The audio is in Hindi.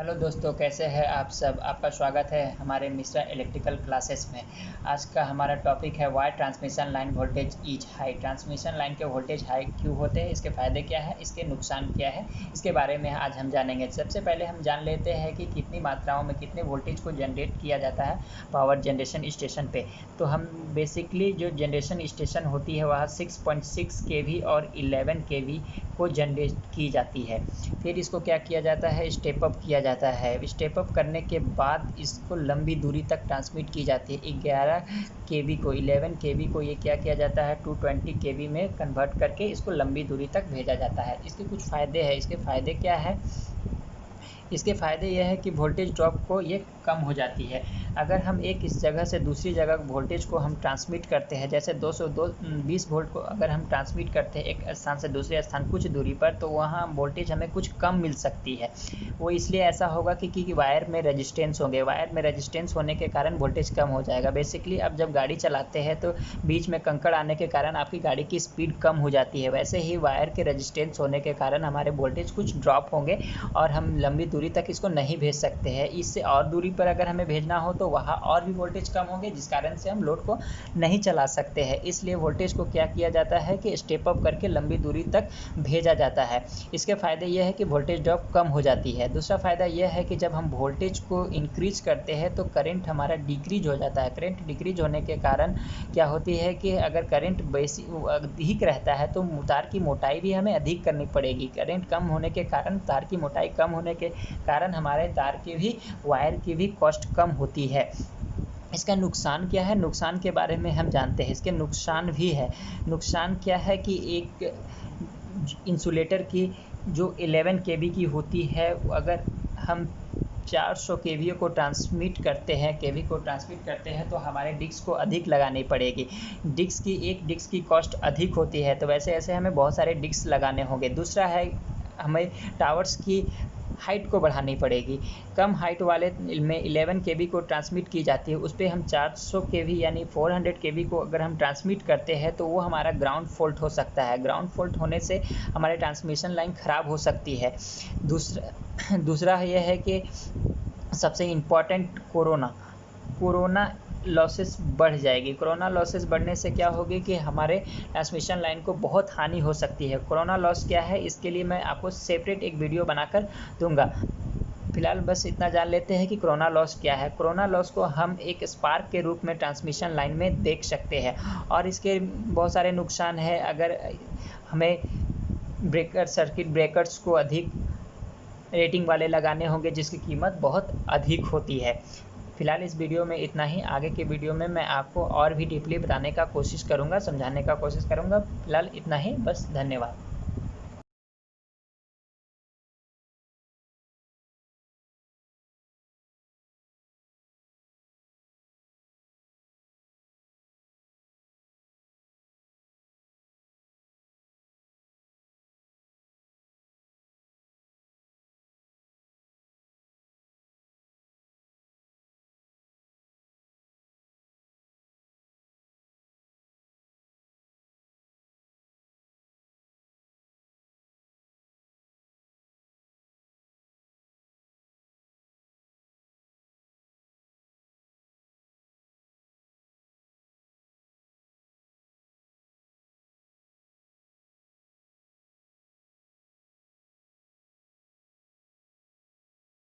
हेलो दोस्तों, कैसे हैं आप सब। आपका स्वागत है हमारे मिश्रा इलेक्ट्रिकल क्लासेस में। आज का हमारा टॉपिक है why transmission line voltage is high. Transmission line के वोल्टेज हाई क्यों होते हैं, इसके फ़ायदे क्या है, इसके नुकसान क्या है, इसके बारे में आज हम जानेंगे। सबसे पहले हम जान लेते हैं कि कितनी मात्राओं में कितने वोल्टेज को जनरेट किया जाता है पावर जनरेशन स्टेशन पे। तो हम बेसिकली जो जनरेशन स्टेशन होती है वह 6.6 केवी और 11 केवी को जनरेट की जाती है। फिर इसको क्या किया जाता है, स्टेप अप किया जाता है। स्टेप अप करने के बाद इसको लंबी दूरी तक ट्रांसमिट की जाती है। 11 केवी को 11 केवी को ये क्या किया जाता है 220 केवी में कन्वर्ट करके इसको लंबी दूरी तक भेजा जाता है। इसके कुछ फ़ायदे हैं। इसके फ़ायदे क्या है, इसके फ़ायदे यह है कि वोल्टेज ड्रॉप को ये कम हो जाती है। अगर हम एक इस जगह से दूसरी जगह वोल्टेज को हम ट्रांसमिट करते हैं, जैसे 220 वोल्ट को अगर हम ट्रांसमिट करते हैं एक स्थान से दूसरे स्थान कुछ दूरी पर, तो वहाँ वोल्टेज हमें कुछ कम मिल सकती है। वो इसलिए ऐसा होगा कि वायर में रेजिस्टेंस होंगे। वायर में रेजिस्टेंस होने के कारण वोल्टेज कम हो जाएगा। बेसिकली आप जब गाड़ी चलाते हैं तो बीच में कंकड़ आने के कारण आपकी गाड़ी की स्पीड कम हो जाती है। वैसे ही वायर के रेजिस्टेंस होने के कारण हमारे वोल्टेज कुछ ड्रॉप होंगे और हम लंबी दूरी तक इसको नहीं भेज सकते हैं। इससे और दूरी पर अगर हमें भेजना हो तो वहाँ और भी वोल्टेज कम होंगे, जिस कारण से हम लोड को नहीं चला सकते हैं। इसलिए वोल्टेज को क्या किया जाता है कि स्टेप अप करके लंबी दूरी तक भेजा जाता है। इसके फ़ायदे यह है कि वोल्टेज ड्रॉप कम हो जाती है। दूसरा फ़ायदा यह है कि जब हम वोल्टेज को इंक्रीज करते हैं तो करंट हमारा डिक्रीज हो जाता है। करंट डिक्रीज होने के कारण क्या होती है कि अगर करंट अधिक रहता है तो तार की मोटाई भी हमें अधिक करनी पड़ेगी। करंट कम होने के कारण, तार की मोटाई कम होने के कारण हमारे तार की भी, वायर की भी कॉस्ट कम होती है। इसका नुकसान क्या है, नुकसान के बारे में हम जानते हैं। इसके नुकसान भी है। नुकसान क्या है कि एक इंसुलेटर की जो 11 केवी की होती है, अगर हम 400 केवी को ट्रांसमिट करते हैं तो हमारे डिस्क को अधिक लगानी पड़ेगी। एक डिस्क की कॉस्ट अधिक होती है, तो वैसे ऐसे हमें बहुत सारे डिस्क लगाने होंगे। दूसरा है, हमें टावर्स की हाइट को बढ़ानी पड़ेगी। कम हाइट वाले में 11 केवी को ट्रांसमिट की जाती है, उस पर हम 400 केवी यानी 400 केवी को अगर हम ट्रांसमिट करते हैं तो वो हमारा ग्राउंड फॉल्ट हो सकता है। ग्राउंड फॉल्ट होने से हमारे ट्रांसमिशन लाइन ख़राब हो सकती है। दूसरा यह है कि सबसे इम्पॉर्टेंट कोरोना लॉसेस बढ़ जाएगी। कोरोना लॉसेस बढ़ने से क्या होगी कि हमारे ट्रांसमिशन लाइन को बहुत हानि हो सकती है। कोरोना लॉस क्या है, इसके लिए मैं आपको सेपरेट एक वीडियो बनाकर दूंगा। फिलहाल बस इतना जान लेते हैं कि कोरोना लॉस क्या है। कोरोना लॉस को हम एक स्पार्क के रूप में ट्रांसमिशन लाइन में देख सकते हैं और इसके बहुत सारे नुकसान हैं। अगर हमें सर्किट ब्रेकर्स को अधिक रेटिंग वाले लगाने होंगे जिसकी कीमत बहुत अधिक होती है। फिलहाल इस वीडियो में इतना ही। आगे के वीडियो में मैं आपको और भी डीपली बताने का कोशिश करूँगा, समझाने का कोशिश करूँगा। फिलहाल इतना ही, बस। धन्यवाद।